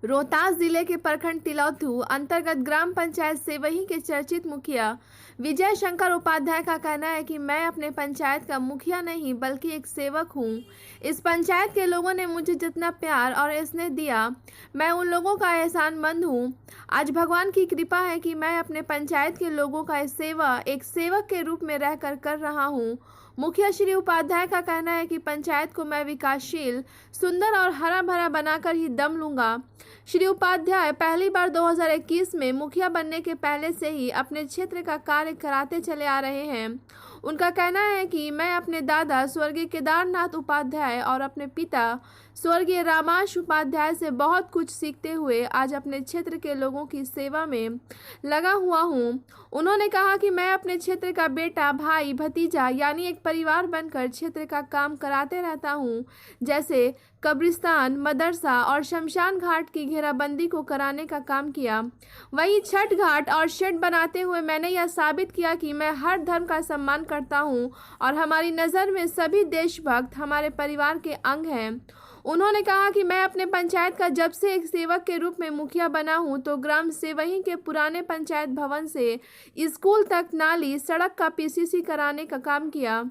रोहतास जिले के प्रखंड तिलौथू अंतर्गत ग्राम पंचायत सेवही के चर्चित मुखिया विजय शंकर उपाध्याय का कहना है कि मैं अपने पंचायत का मुखिया नहीं बल्कि एक सेवक हूं। इस पंचायत के लोगों ने मुझे जितना प्यार और स्नेह दिया, मैं उन लोगों का एहसानमंद हूं। आज भगवान की कृपा है कि मैं अपने पंचायत के लोगों का सेवा एक सेवक के रूप में रहकर कर रहा हूं। मुखिया श्री उपाध्याय का कहना है कि पंचायत को मैं विकासशील, सुंदर और हरा भरा बनाकर ही दम लूंगा। श्री उपाध्याय पहली बार 2021 में मुखिया बनने के पहले से ही अपने क्षेत्र का कार्य कराते चले आ रहे हैं। उनका कहना है कि मैं अपने दादा स्वर्गीय केदारनाथ उपाध्याय और अपने पिता स्वर्गीय रामाश उपाध्याय से बहुत कुछ सीखते हुए आज अपने क्षेत्र के लोगों की सेवा में लगा हुआ हूं। उन्होंने कहा कि मैं अपने क्षेत्र का बेटा, भाई, भतीजा यानी एक परिवार बनकर क्षेत्र का काम कराते रहता हूं। जैसे कब्रिस्तान, मदरसा और शमशान घाट की घेराबंदी को कराने का काम किया। वहीं छठ घाट और शेड बनाते हुए मैंने यह साबित किया कि मैं हर धर्म का सम्मान करता हूं और हमारी नज़र में सभी देशभक्त हमारे परिवार के अंग हैं। उन्होंने कहा कि मैं अपने पंचायत का जब से एक सेवक के रूप में मुखिया बना हूं तो ग्राम सेवही के पुराने पंचायत भवन से स्कूल तक नाली सड़क का पीसीसी कराने का काम किया।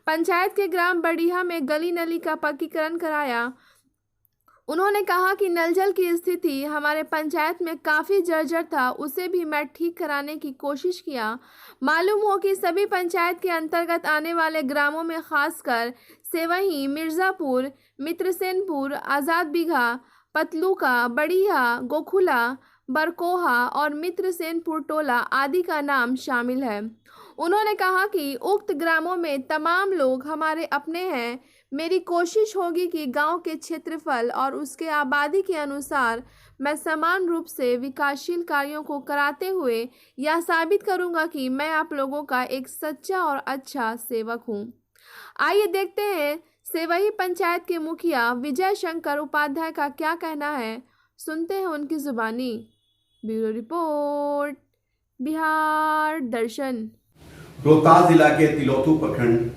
पंचायत के ग्राम बढ़िया में गली नली का पक्कीकरण कराया। उन्होंने कहा कि नल जल की स्थिति हमारे पंचायत में काफ़ी जर्जर था, उसे भी मैं ठीक कराने की कोशिश किया। मालूम हो कि सभी पंचायत के अंतर्गत आने वाले ग्रामों में खासकर सेवही, मिर्ज़ापुर, मित्रसेनपुर, आज़ाद बिघा, पतलूका, बढ़िया, गोखुला, बरकोहा और मित्रसेनपुर टोला आदि का नाम शामिल है। उन्होंने कहा कि उक्त ग्रामों में तमाम लोग हमारे अपने हैं। मेरी कोशिश होगी कि गांव के क्षेत्रफल और उसके आबादी के अनुसार मैं समान रूप से विकासशील कार्यों को कराते हुए यह साबित करूंगा कि मैं आप लोगों का एक सच्चा और अच्छा सेवक हूं। आइए देखते हैं सेवही पंचायत के मुखिया विजय शंकर उपाध्याय का क्या कहना है, सुनते हैं उनकी जुबानी। ब्यूरो रिपोर्ट, बिहार दर्शन। रोहतास जिला के तिलौथू प्रखंड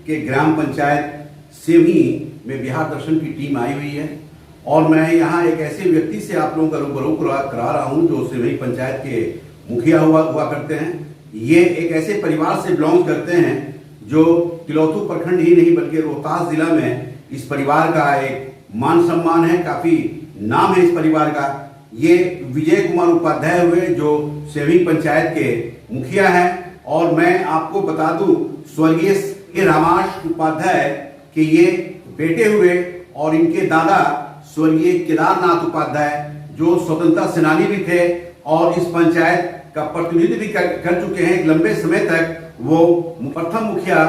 के ग्राम पंचायत सेवही में बिहार दर्शन की टीम आई हुई है और मैं यहाँ एक ऐसे व्यक्ति से आप लोगों का रूबरू करा रहा हूँ जो सेवही पंचायत के मुखिया हुआ करते हैं। ये एक ऐसे परिवार से बिलोंग करते हैं जो तिलौथू प्रखंड ही नहीं बल्कि रोहतास जिला में इस परिवार का एक मान सम्मान है, काफी नाम है इस परिवार का। ये विजय कुमार उपाध्याय हुए जो सेवही पंचायत के मुखिया है और मैं आपको बता दूं स्वर्गीय रामाश उपाध्याय के ये बेटे हुए और इनके दादा स्वर्गीय केदारनाथ उपाध्याय जो स्वतंत्रता सेनानी भी थे और इस पंचायत का प्रतिनिधित्व भी कर चुके हैं। एक लंबे समय तक वो प्रथम मुखिया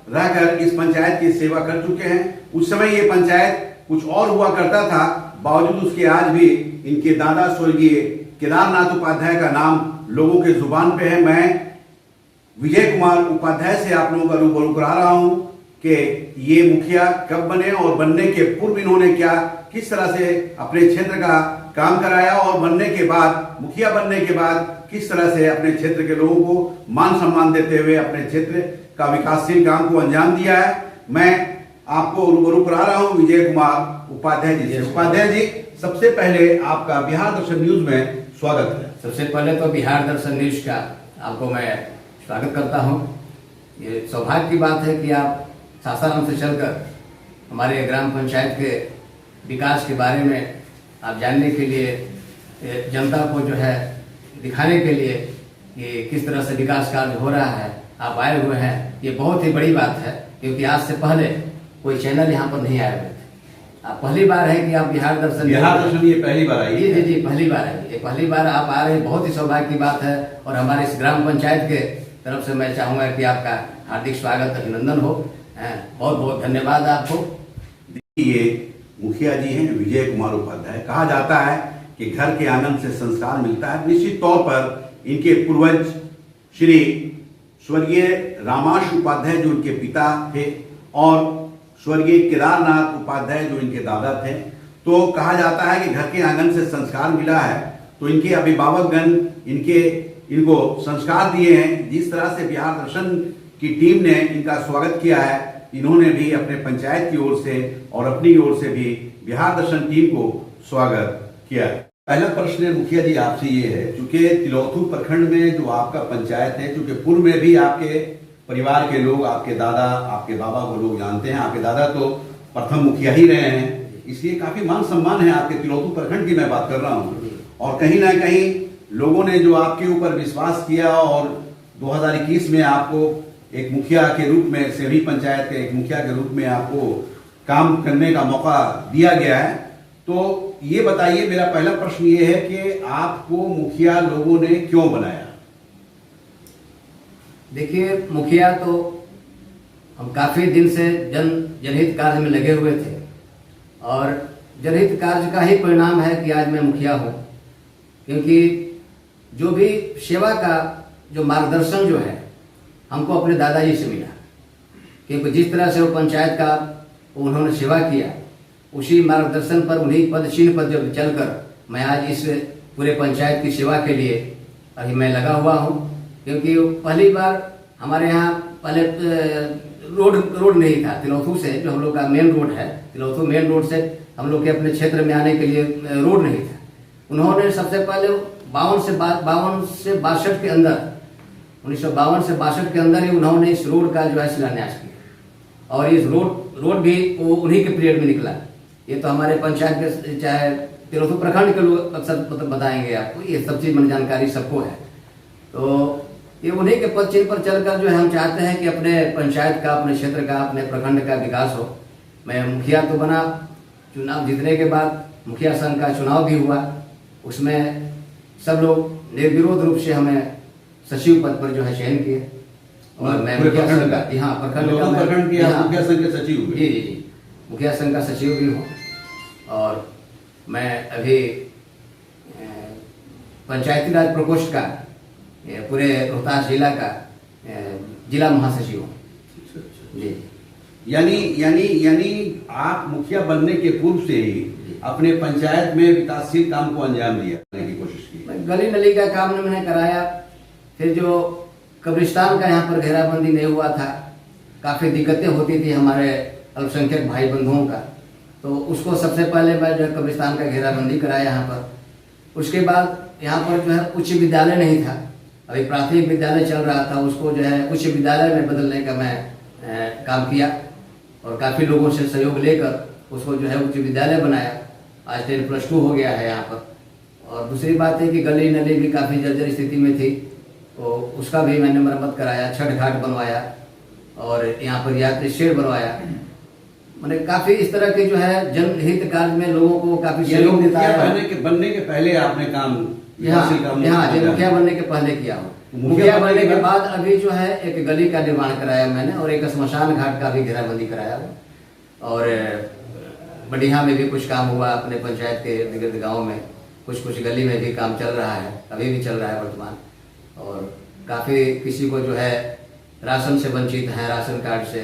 रहकर इस पंचायत की सेवा कर चुके हैं। उस समय ये पंचायत कुछ और हुआ करता था, बावजूद उसके आज भी इनके दादा स्वर्गीय केदारनाथ उपाध्याय का नाम लोगों के जुबान पे है। मैं विजय कुमार उपाध्याय से आप लोगों का रूबरू करा रहा हूं कि ये मुखिया कब बने और बनने के पूर्व इन्होंने किस तरह से अपने क्षेत्र का काम कराया और बनने के बाद, मुखिया बनने के बाद किस तरह से अपने क्षेत्र के लोगों को मान सम्मान देते हुए अपने क्षेत्र का विकासशील काम को अंजाम दिया है। मैं आपको रूबरू करा रहा हूं विजय कुमार उपाध्याय जी से। उपाध्याय जी, सबसे पहले आपका बिहार दर्शन न्यूज में स्वागत है। सबसे पहले तो बिहार दर्शन न्यूज का आपको मैं स्वागत करता हूं। ये सौभाग्य की बात है कि आप सासाराम से चलकर हमारे ग्राम पंचायत के विकास के बारे में आप जानने के लिए, जनता को जो है दिखाने के लिए कि किस तरह से विकास कार्य हो रहा है, आप आए हुए हैं। ये बहुत ही बड़ी बात है क्योंकि आज से पहले कोई चैनल यहाँ पर नहीं आए हुए थे। आप पहली बार है कि आप बिहार दर्शन ये पहली बार आई है? जी, पहली बार है। ये पहली बार आप आ रहे हैं, बहुत ही सौभाग्य की बात है। और हमारे इस ग्राम पंचायत के तरफ से मैं चाहूंगा कि आपका हार्दिक स्वागत, अभिनंदन हो। बहुत बहुत धन्यवाद आपको। ये मुखिया जी हैं विजय कुमार उपाध्याय। कहा जाता है कि घर के आंगन से संस्कार मिलता है। निश्चित तौर पर इनके पूर्वज श्री स्वर्गीय रामाश उपाध्याय जो इनके पिता थे और स्वर्गीय केदारनाथ उपाध्याय जो इनके दादा थे, तो कहा जाता है कि घर के आंगन से संस्कार मिला है। तो इनके अभिभावकगण इनको संस्कार दिए हैं। जिस तरह से बिहार दर्शन की टीम ने इनका स्वागत किया है, इन्होंने भी अपने पंचायत की ओर से और अपनी ओर से भी बिहार दर्शन टीम को स्वागत किया। पहला प्रश्न मुखिया जी आपसे ये है, चूंकि तिलौथू प्रखंड में जो आपका पंचायत है, चूंकि पूर्व में भी आपके परिवार के लोग, आपके दादा, आपके बाबा को लोग जानते हैं, आपके दादा तो प्रथम मुखिया ही रहे हैं, इसलिए काफी मान सम्मान है आपके तिलौथू प्रखंड की मैं बात कर रहा हूँ। और कहीं ना कहीं लोगों ने जो आपके ऊपर विश्वास किया और 2021 में आपको एक मुखिया के रूप में, सेवही पंचायत के एक मुखिया के रूप में आपको काम करने का मौका दिया गया है, तो ये बताइए, मेरा पहला प्रश्न ये है कि आपको मुखिया लोगों ने क्यों बनाया? देखिए, मुखिया तो हम काफी दिन से जनहित कार्य में लगे हुए थे और जनहित कार्य का ही परिणाम है कि आज मैं मुखिया हूँ। क्योंकि जो भी सेवा का जो मार्गदर्शन जो है हमको अपने दादाजी से मिला, क्योंकि जिस तरह से वो पंचायत का उन्होंने सेवा किया, उसी मार्गदर्शन पर, उन्हीं पद चिन्ह पर जब चलकर मैं आज इस पूरे पंचायत की सेवा के लिए अभी मैं लगा हुआ हूँ। क्योंकि पहली बार हमारे यहाँ पहले रोड नहीं था। तिलौथू से जो हम लोग का मेन रोड है, तिलौथू मेन रोड से हम लोग के अपने क्षेत्र में आने के लिए रोड नहीं था। उन्होंने सबसे पहले 52 से 62 के अंदर, 1952 से 62 के अंदर ही उन्होंने इस रोड का जो है शिलान्यास किया और इस रोड भी वो उन्हीं के पीरियड में निकला। ये तो हमारे पंचायत के, चाहे तिलौथू प्रखंड के लोग अक्सर बताएंगे आपको, ये सब चीज मन जानकारी सबको है। तो ये उन्हीं के पद चिन्ह पर चलकर जो है हम चाहते हैं कि अपने पंचायत का, अपने क्षेत्र का, अपने प्रखंड का विकास हो। मैं मुखिया तो बना, चुनाव जीतने के बाद मुखिया संघ का चुनाव भी हुआ, उसमें सब लोग निर्विरोध रूप से हमें सचिव पद पर जो है चयन किए और मैं मुखिया संघ का, यहाँ प्रखंड का मुखिया संघ के सचिव हुए। जी, मुखिया संघ का सचिव भी हूँ और मैं अभी पंचायती राज प्रकोष्ठ का पूरे रोहतास जिला का जिला महासचिव हूँ। जी, यानी आप मुखिया बनने के पूर्व से ही अपने पंचायत में विकासशील काम को अंजाम दिया की कोशिश की। गली नली का काम मैंने कराया, फिर जो कब्रिस्तान का यहाँ पर घेराबंदी नहीं हुआ था, काफी दिक्कतें होती थी हमारे अल्पसंख्यक भाई बंधुओं का, तो उसको सबसे पहले मैं जो है कब्रिस्तान का घेराबंदी कराया यहाँ पर। उसके बाद यहाँ पर जो है उच्च विद्यालय नहीं था, अभी प्राथमिक विद्यालय चल रहा था, उसको जो है उच्च विद्यालय में बदलने का मैं काम किया और काफी लोगों से सहयोग लेकर उसको जो है उच्च विद्यालय बनाया। आज 10+2 हो गया है यहाँ पर। और दूसरी बात है कि गली नली भी काफी जर्जर स्थिति में थी, तो उसका भी मैंने मरम्मत कराया, छठ घाट बनवाया और यहाँ पर यात्री शेड बनवाया। मैंने काफी इस तरह के जो है जनहित कार्य में लोगों को काफी सहयोग देता है। बनने के पहले आपने काम मुखिया बनने के पहले किया हूँ। मुखिया बनने के बाद अभी जो है एक गली का निर्माण कराया मैंने और एक श्मशान घाट का भी घेराबंदी कराया और बढ़िया में भी कुछ काम हुआ। अपने पंचायत के इर्द गाँव में कुछ गली में भी काम चल रहा है, अभी भी चल रहा है वर्तमान। और काफी किसी को जो है राशन से वंचित है, राशन कार्ड से,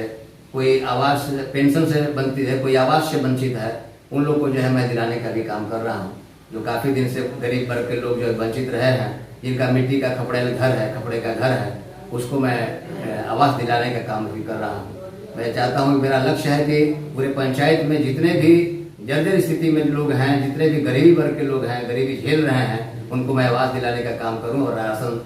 कोई आवास पेंशन से वंचित है, कोई आवास से वंचित है, उन लोग को जो है मैं दिलाने का भी काम कर रहा हूँ। जो काफी दिन से गरीब वर्ग के लोग जो वंचित रहे हैं, जिनका मिट्टी का खपड़े का घर है, उसको मैं आवास दिलाने का काम भी कर रहा हूँ। मैं चाहता हूँ, मेरा लक्ष्य है कि पूरे पंचायत में जितने भी जर्जर स्थिति में लोग हैं, जितने भी गरीबी वर्ग के लोग हैं, गरीबी झेल रहे हैं, उनको मैं आवास दिलाने का काम करूं और राशन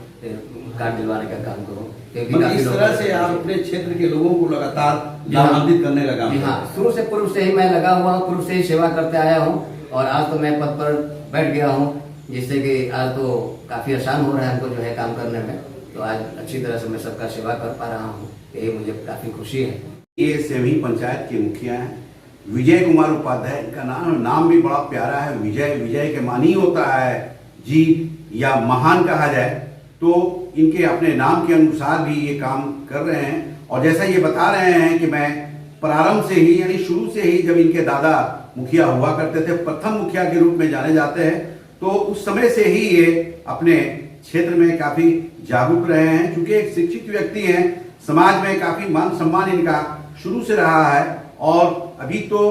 कार्ड दिलवाने का काम करूं। क्योंकि इस तरह से आप अपने क्षेत्र के लोगों को लगातार लाभान्वित करने का काम। हाँ, शुरू से पूर्व से ही मैं लगा हुआ हूँ, पूर्व से ही सेवा करते आया हूँ और आज तो मैं पद पर बैठ गया हूँ, जिससे कि आज तो काफी आसान हो रहा है हमको जो है काम करने में। तो आज अच्छी तरह से मैं सबका सेवा कर पा रहा हूँ, यही मुझे काफी खुशी है। ये सेवही पंचायत के मुखिया हैं विजय कुमार उपाध्याय। इनका नाम भी बड़ा प्यारा है, विजय के मानी होता है जीत या महान कहा जाए, तो इनके अपने नाम के अनुसार भी ये काम कर रहे हैं। और जैसा ये बता रहे हैं कि मैं प्रारंभ से ही, यानी शुरू से ही, जब इनके दादा मुखिया हुआ करते थे, प्रथम मुखिया के रूप में जाने जाते हैं, तो उस समय से ही ये अपने क्षेत्र में काफी जागरूक रहे हैं। क्योंकि एक शिक्षित व्यक्ति हैं, समाज में काफी मान सम्मान इनका शुरू से रहा है। और अभी तो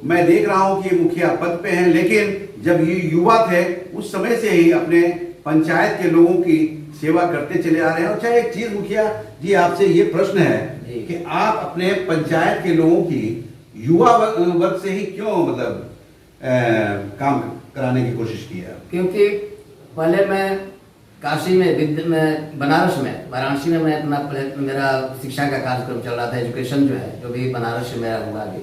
मैं देख रहा हूं कि ये मुखिया पद पे हैं, लेकिन जब ये युवा थे उस समय से ही अपने पंचायत के लोगों की सेवा करते चले आ रहे हैं। अच्छा, एक चीज मुखिया जी आपसे ये प्रश्न है कि आप अपने पंचायत के लोगों की युवा वर्ग से ही क्यों मतलब काम कराने की कोशिश की है? क्योंकि पहले मैं काशी में बनारस में वाराणसी में मैं अपना मेरा शिक्षा का कार्यक्रम चल रहा था, एजुकेशन जो है जो भी बनारस से मेरा हुआ अभी।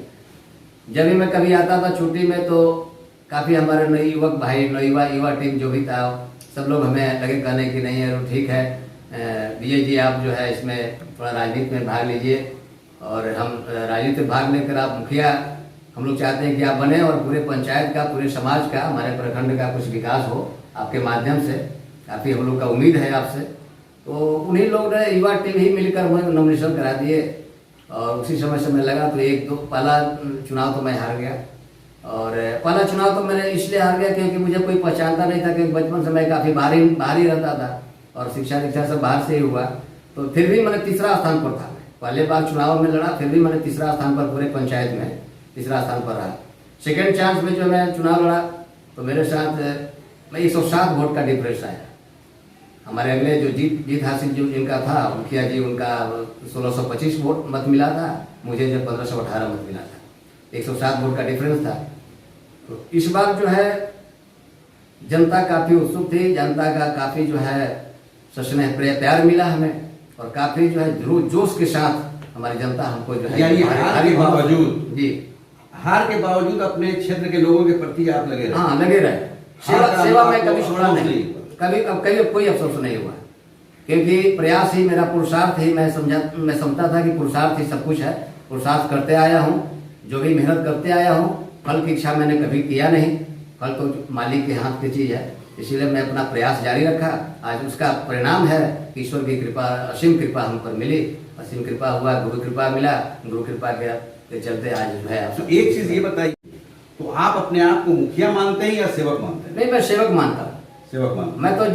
जब भी मैं कभी आता था छुट्टी में तो काफ़ी हमारे नए युवक भाई युवा टीम जो भी था सब लोग हमें लगे कहने की नहीं है ठीक है विजय जी आप जो है इसमें थोड़ा राजनीति में भाग लीजिए और हम राजनीति में भाग लेकर आप मुखिया हम लोग चाहते हैं कि आप बने और पूरे पंचायत का पूरे समाज का हमारे प्रखंड का कुछ विकास हो आपके माध्यम से। काफ़ी हम लोग का उम्मीद है आपसे। तो उन्हीं लोग ने युवा टीम ही मिलकर मुझे नॉमिनेशन करा दिए और उसी समय लगा तो पहला चुनाव तो मैं हार गया। और पहला चुनाव तो मैंने इसलिए हार गया क्योंकि मुझे कोई पहचानता नहीं था, क्योंकि बचपन से मैं काफ़ी बाहरी रहता था और शिक्षा दीक्षा सब बाहर से ही हुआ। तो फिर भी मैंने तीसरा स्थान पर था। पहले बार चुनाव में लड़ा फिर भी मैंने तीसरा स्थान पर पूरे पंचायत में तीसरा स्थान पर रहा। सेकेंड चांस में जो मैं चुनाव लड़ा तो मेरे साथ मैं 107 वोट का डिफरेंस आया। हमारे अगले जो जीत हासिल जो जिनका था मुखिया जी उनका 1625 वोट मत मिला था, मुझे जो 1518 मत मिला था, 107 वोट का डिफरेंस था। तो इस बार जो है जनता काफ़ी उत्सुक थी, जनता का काफ़ी जो है स्नेह प्यार मिला हमें और काफ़ी जो है जोश के साथ हमारी जनता हमको जो है हार के बावजूद अपने क्षेत्र के लोगों के प्रति आप लगे रहे। हाँ लगे रहे। सेवा में कभी छोड़ा नहीं, कभी कोई अफसोस नहीं हुआ, क्योंकि प्रयास ही मेरा पुरुषार्थ ही मैं समझता था कि पुरुषार्थ ही सब कुछ है। पुरुषार्थ करते आया हूँ, जो भी मेहनत करते आया हूँ, फल की इच्छा मैंने कभी किया नहीं। फल तो मालिक के हाथ की चीज़ है, इसीलिए मैं अपना प्रयास जारी रखा। आज उसका परिणाम है कि ईश्वर की कृपा असीम कृपा हम पर मिली, असीम कृपा हुआ, गुरु कृपा मिला, गुरु कृपा के चलते आज जो है। तो एक चीज ये बताइए, तो आप अपने आप को मुखिया मानते हैं या सेवक मानते हैं? नहीं, मैं सेवक मानता हूँ। सेवक मानता हूँ। मैं तो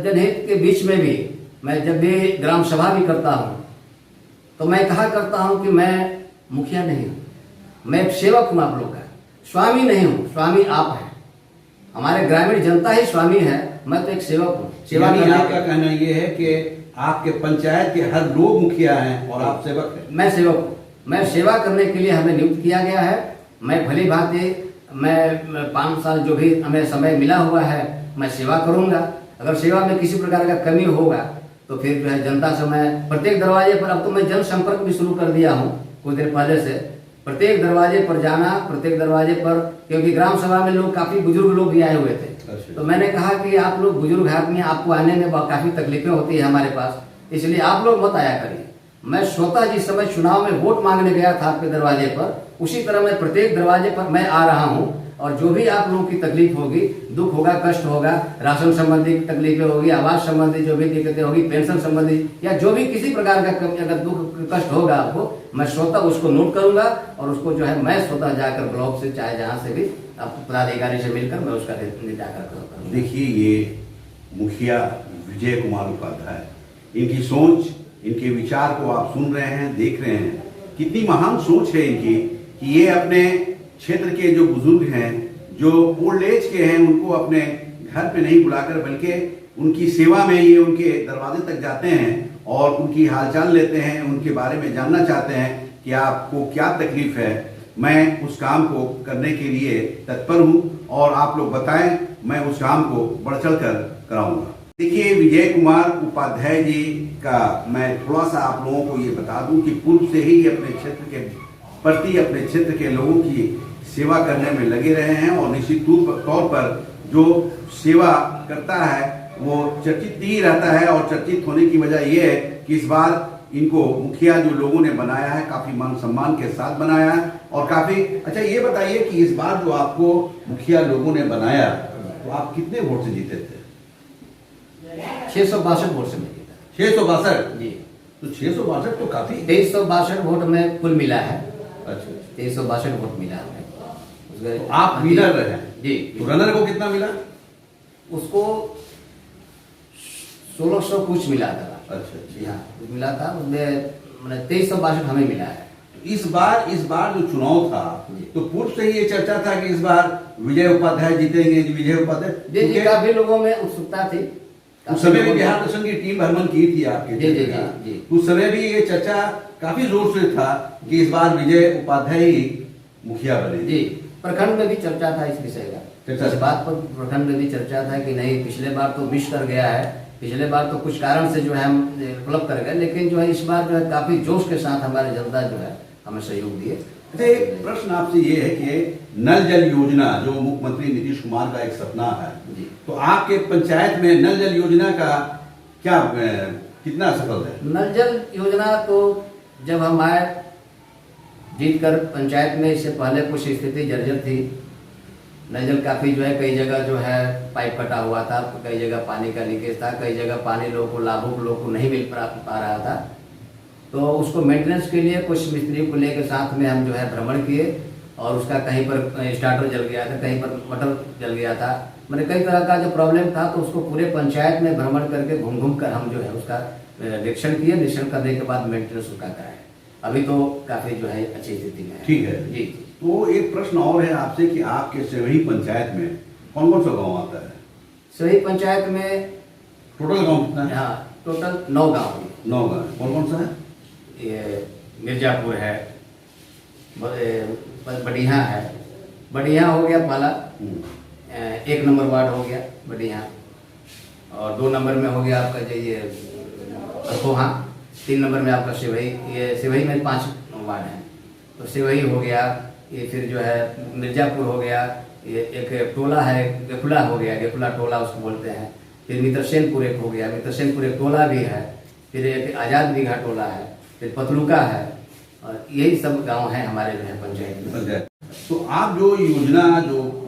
जनहित के बीच में भी मैं जब भी ग्राम सभा भी करता हूँ तो मैं कहा करता हूँ कि मैं मुखिया नहीं हूँ, मैं एक सेवक हूँ आप लोग का, स्वामी नहीं हूँ। स्वामी आप हैं, हमारे ग्रामीण जनता ही स्वामी है, मैं तो एक सेवक हूँ। सेवा करने का कहना ये है कि आपके पंचायत के हर लोग मुखिया हैं और आप सेवक हैं। मैं सेवक हूँ, मैं सेवा करने के लिए हमें नियुक्त किया गया है। मैं भली भांति मैं 5 साल जो भी हमें समय मिला हुआ है मैं सेवा करूँगा। अगर सेवा में किसी प्रकार का कमी होगा तो फिर जो है जनता से मैं प्रत्येक दरवाजे पर, अब तो मैं जनसंपर्क भी शुरू कर दिया हूँ कुछ देर पहले से, प्रत्येक दरवाजे पर जाना, प्रत्येक दरवाजे पर, क्योंकि ग्राम सभा में लोग काफ़ी बुजुर्ग लोग भी आए हुए थे। तो मैंने कहा कि आप लोग बुजुर्ग आदमी, आपको आने में काफ़ी तकलीफें होती है हमारे पास, इसलिए आप लोग मत आया करिए। मैं स्वतः जिस समय चुनाव में वोट मांगने गया था आपके दरवाजे पर, उसी तरह मैं प्रत्येक दरवाजे पर मैं आ रहा हूँ और जो भी आप लोगों की तकलीफ होगी, दुख होगा, कष्ट होगा, राशन संबंधी तकलीफें होगी, आवास संबंधी जो भी दिक्कतें होगी, पेंशन संबंधी या जो भी किसी प्रकार का अगर दुख कष्ट होगा आपको, मैं स्वतः उसको नोट करूंगा और उसको जो है मैं स्वतः जाकर ब्लॉक से चाहे जहाँ से भी पदाधिकारी से मिलकर मैं उसका निराकरण करूँगा। देखिए, ये मुखिया विजय कुमार उपाध्याय, इनकी सोच, इनके विचार को आप सुन रहे हैं, देख रहे हैं, कितनी महान सोच है इनकी कि ये अपने क्षेत्र के जो बुजुर्ग हैं, जो ओल्ड एज के हैं, उनको अपने घर पे नहीं बुलाकर बल्कि उनकी सेवा में ये उनके दरवाजे तक जाते हैं और उनकी हालचाल लेते हैं, उनके बारे में जानना चाहते हैं कि आपको क्या तकलीफ है। मैं उस काम को करने के लिए तत्पर हूं और आप लोग बताएं, मैं उस काम को बढ़ चढ़ कर कराऊंगा। देखिए, विजय कुमार उपाध्याय जी का मैं थोड़ा सा आप लोगों को ये बता दूं कि पूर्व से ही अपने क्षेत्र के प्रति, अपने क्षेत्र के लोगों की सेवा करने में लगे रहे हैं और निश्चित तौर पर जो सेवा करता है वो चर्चित ही रहता है। और चर्चित होने की वजह यह है कि इस बार इनको मुखिया जो लोगों ने बनाया है काफी मान सम्मान के साथ बनाया है और काफी अच्छा। ये बताइए कि इस बार जो आपको मुखिया लोगों ने बनाया तो आप कितने वोट से जीते थे? 662 वोट से मैं जीता। 662 जी। तो 662 तो काफी। 2362 वोट में कुल मिला है। अच्छा, 2362 वोट मिला है। तो आप विनर रहे जी। तो रनर को कितना मिला? उसको 1600 कुछ मिला था। अच्छा जी हाँ, कुछ मिला था उसमें, मैंने 2362 हमें मिला है। इस बार जो चुनाव था तो पूर्व से ही ये चर्चा था कि इस बार विजय उपाध्याय जीतेंगे। विजय उपाध्याय जी, काफी लोगों में उत्सुकता थी। उस समय भी बिहार दर्शन की टीम भ्रमण की थी आपके। जी। उस समय भी ये चर्चा काफी जोर से था कि इस बार विजय उपाध्याय ही मुखिया बने। जी। प्रखंड में भी चर्चा था इस विषय का, इस बात पर प्रखंड में भी चर्चा था कि नहीं, पिछले बार तो मिस कर गया है, पिछले बार तो कुछ कारण से जो है हम क्लब कर गए, लेकिन जो है इस बार जो है काफी जोश के साथ हमारे जनता जो है हमें सहयोग दिए। अच्छा, एक प्रश्न आपसे ये है कि नल जल योजना जो मुख्यमंत्री नीतीश कुमार का एक सपना है जी, तो आपके पंचायत में नल जल योजना का क्या कितना सफल है? नल जल योजना तो जब हम आए जीत कर पंचायत में, इससे पहले कुछ स्थिति जर्जर थी। नल जल काफ़ी जो है कई जगह जो है पाइप कटा हुआ था, कई जगह पानी का लीकेज था, कई जगह पानी लोगों को, लाभुक लोगों को नहीं मिल पा रहा था। तो उसको मेंटेनेंस के लिए कुछ मिस्त्री को लेकर साथ में हम जो है भ्रमण किए और उसका कहीं पर स्टार्टर जल गया था, कहीं पर मोटर जल गया था, मैंने कई तरह का जो प्रॉब्लम था। तो उसको पूरे पंचायत में भ्रमण करके घूम कर हम जो है उसका निरीक्षण किए। निरीक्षण करने के बाद मेंटेनेंस उसका कराए। अभी तो काफ़ी जो है अच्छी स्थिति में है। ठीक है जी। तो एक प्रश्न और है आपसे कि आपके सेवही पंचायत में कौन कौन सा गांव आता है? सेवही पंचायत में टोटल गांव कितना है? हाँ, टोटल 9 गाँव है। 9 गांव। कौन कौन सा है? ये मिर्जापुर है, बढ़िया है, बढ़िया हो गया पहला, 1 नंबर वार्ड हो गया बढ़िया, और 2 नंबर में हो गया आपका जो ये अरकोहा, 3 नंबर में आपका सेवही। ये सेवही में 5 वार्ड हैं, तो सेवही हो गया। ये फिर जो है मिर्जापुर हो गया, ये एक टोला है गेकुला हो गया, गेकुला टोला उसको बोलते हैं। फिर मित्रसेनपुर एक हो गया, मित्रसेनपुर एक टोला भी है। फिर एक आज़ाद बीघा टोला है, फिर पतलुका है, और यही सब गांव हैं हमारे जो है पंचायत में। तो आप जो योजना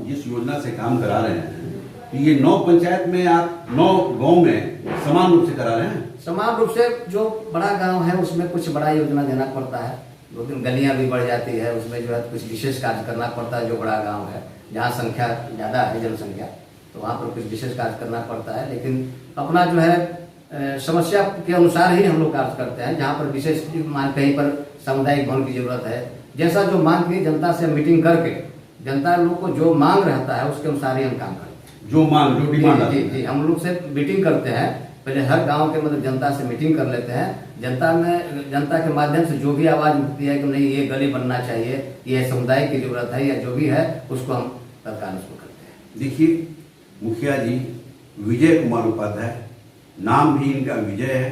जिस योजना से काम करा रहे हैं, तो ये 9 पंचायत में आप 9 गांव में समान रूप से करा रहे हैं? समान रूप से। जो बड़ा गांव है उसमें कुछ बड़ा योजना देना पड़ता है, लेकिन गलियां भी बढ़ जाती है, उसमें जो है कुछ विशेष कार्य करना पड़ता है। जो बड़ा गांव है, जहाँ संख्या ज़्यादा है, जनसंख्या, तो वहाँ पर कुछ विशेष कार्य करना पड़ता है। लेकिन अपना जो है समस्या के अनुसार ही हम लोग कार्य करते हैं। जहाँ पर विशेष मान कहीं पर सामुदायिक भवन की जरूरत है, जैसा जो मांग की जनता से मीटिंग करके, जनता लोग को जो मांग रहता है उसके अनुसार ही हम काम करते हैं। जो मांग, जो डिमांड जी, जी, हम लोग से मीटिंग करते हैं। पहले हर गांव के मतलब जनता से मीटिंग कर लेते हैं। जनता के माध्यम से जो भी आवाज़ उठती है कि नहीं ये गली बनना चाहिए, ये समुदाय की जरूरत है, या जो भी है उसको हम तत्काल उसको करते हैं। देखिए मुखिया जी विजय कुमार उपाध्याय, नाम भी इनका विजय है,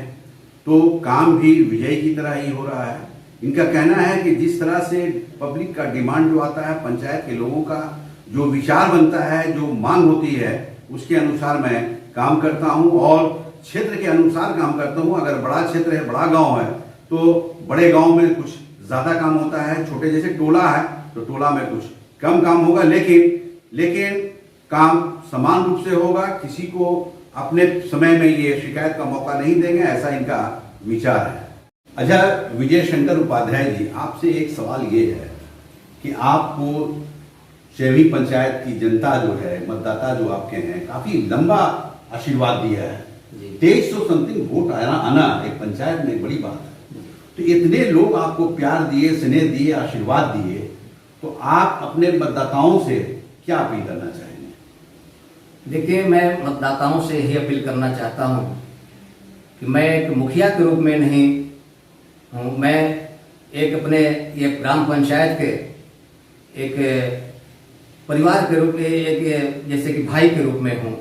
तो काम भी विजय की तरह ही हो रहा है। इनका कहना है कि जिस तरह से पब्लिक का डिमांड जो आता है, पंचायत के लोगों का जो विचार बनता है, जो मांग होती है, उसके अनुसार मैं काम करता हूं और क्षेत्र के अनुसार काम करता हूं। अगर बड़ा क्षेत्र है, बड़ा गांव है, तो बड़े गांव में कुछ ज्यादा काम होता है। छोटे जैसे टोला है तो टोला में कुछ कम काम होगा, लेकिन काम समान रूप से होगा। किसी को अपने समय में ये शिकायत का मौका नहीं देंगे, ऐसा इनका विचार है। अच्छा विजय शंकर उपाध्याय जी, आपसे एक सवाल ये है कि आपको सेवही पंचायत की जनता जो है, मतदाता जो आपके हैं, काफी लंबा आशीर्वाद दिया है। 2300 समथिंग वोट आना एक पंचायत में एक बड़ी बात है। तो इतने लोग आपको प्यार दिए, स्नेह दिए, आशीर्वाद दिए, तो आप अपने मतदाताओं से क्या अपील करना चाहेंगे? देखिए, मैं मतदाताओं से यही अपील करना चाहता हूँ कि मैं एक मुखिया के रूप में नहीं हूँ, मैं एक अपने एक ग्राम पंचायत के एक परिवार के रूप में, एक जैसे कि भाई के रूप में हूँ,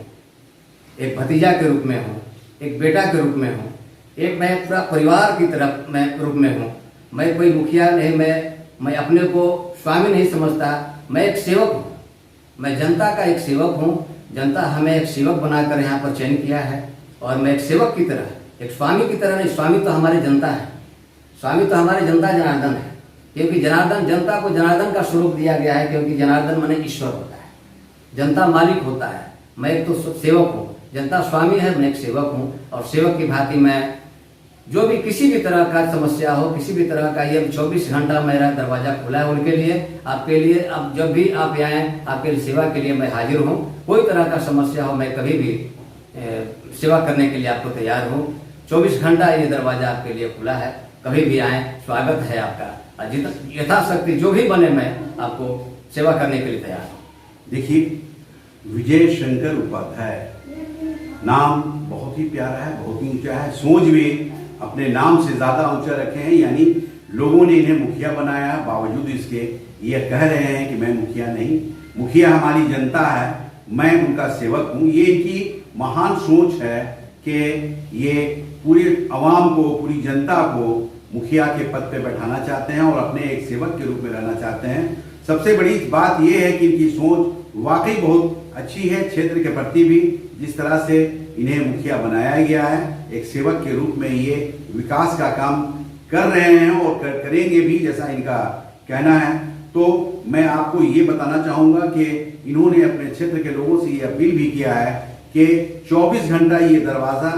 एक भतीजा के रूप में हूँ, एक बेटा के रूप में हूँ, एक मैं पूरा परिवार की तरफ मैं रूप में हूँ। मैं कोई मुखिया नहीं, मैं अपने को स्वामी नहीं समझता, मैं एक सेवक हूँ, मैं जनता का एक सेवक हूँ। जनता हमें एक सेवक बनाकर यहाँ पर चयन किया है, और मैं एक सेवक की तरह, एक स्वामी की तरह नहीं, स्वामी तो हमारी जनता है, स्वामी तो हमारी जनता जनार्दन है। क्योंकि जनार्दन, जनता को जनार्दन का स्वरूप दिया गया है, क्योंकि जनार्दन माने ईश्वर होता है, जनता मालिक होता है। मैं एक तो सेवक हूँ, जनता स्वामी है, मैं एक सेवक हूँ। और सेवक की भांति मैं जो भी किसी भी तरह का समस्या हो, किसी भी तरह का, ये 24 घंटा मेरा दरवाजा खुला है उनके लिए, आपके लिए। अब जब भी आप आए, आपके सेवा के लिए मैं हाजिर हूँ। कोई तरह का समस्या हो, मैं कभी भी सेवा करने के लिए आपको तैयार हूँ। 24 घंटा ये दरवाजा आपके लिए खुला है, कभी भी आए, स्वागत है आपका। यथाशक्ति जो भी बने, मैं आपको सेवा करने के लिए तैयार हूँ। देखिए विजय शंकर उपाध्याय नाम बहुत ही प्यारा है, बहुत ही ऊंचा है, सोच भी अपने नाम से ज्यादा ऊंचा रखे हैं। यानी लोगों ने इन्हें मुखिया बनाया, बावजूद इसके ये कह रहे हैं कि मैं मुखिया नहीं, मुखिया हमारी जनता है, मैं उनका सेवक हूँ। ये इनकी महान सोच है कि ये पूरे अवाम को, पूरी जनता को मुखिया के पद पे बैठाना चाहते हैं और अपने एक सेवक के रूप में रहना चाहते हैं। सबसे बड़ी बात यह है कि इनकी सोच वाकई बहुत अच्छी है, क्षेत्र के प्रति भी जिस तरह से इन्हें मुखिया बनाया गया है, एक सेवक के रूप में ये विकास का काम कर रहे हैं और करेंगे भी, जैसा इनका कहना है। तो मैं आपको ये बताना चाहूँगा कि इन्होंने अपने क्षेत्र के लोगों से ये अपील भी किया है कि 24 घंटा ये दरवाज़ा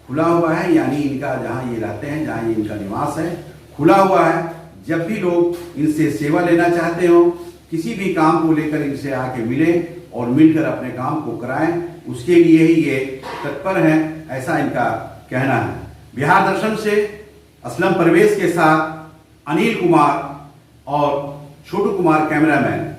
खुला हुआ है, यानी इनका जहाँ ये रहते हैं, जहाँ ये इनका निवास है, खुला हुआ है। जब भी लोग इनसे सेवा लेना चाहते हो, किसी भी काम को लेकर इनसे आके मिलें और मिलकर अपने काम को कराएं, उसके लिए ही ये तत्पर हैं, ऐसा इनका कहना है। बिहार दर्शन से असलम परवेज के साथ अनिल कुमार और छोटू कुमार कैमरामैन।